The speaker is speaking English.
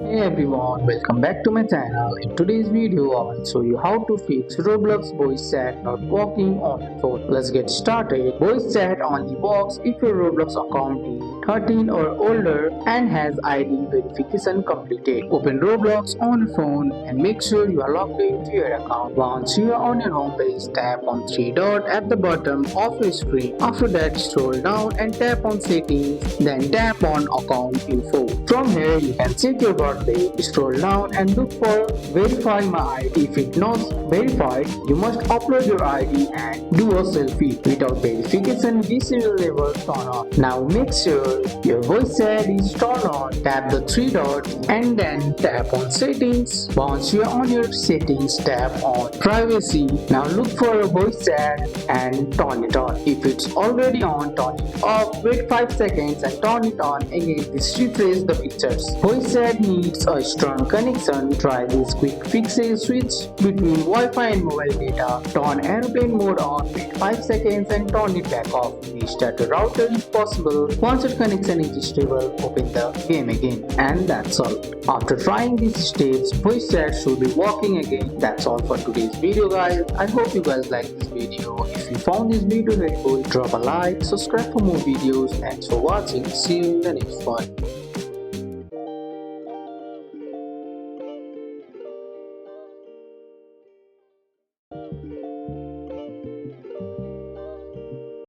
Hey everyone, welcome back to my channel. In today's video, I will show you how to fix Roblox voice chat not working on your phone. Let's get started. Voice chat only works if your Roblox account is 13 or older and has ID verification completed. Open Roblox on your phone and make sure you are logged into your account. Once you are on your home page, tap on three dots at the bottom of your screen. After that, scroll down and tap on settings, then tap on account info. From here, you can check your birthday, scroll down and look for verify my ID. If it's not verified, you must upload your ID and do a selfie. Without verification, this will never turn on. Now make sure your voice chat is turned on. Tap the three dots and then tap on settings. Once you are on your settings, tap on privacy. Now look for a voice chat and turn it on. If it's already on, turn it off. Wait 5 seconds and turn it on again. This refresh the pictures. Voice chat needs a strong connection. Try these quick fixes. Switch between Wi-Fi and mobile data. Turn airplane mode on. Wait 5 seconds and turn it back off. Restart the router if possible. Once your connection is stable, open the game again. And that's all. After trying these steps, voice chat should be working again. That's all for today's video, guys. I hope you guys like this video. If you found this video helpful, drop a like, subscribe for more videos. Thanks for watching. See you in the next one.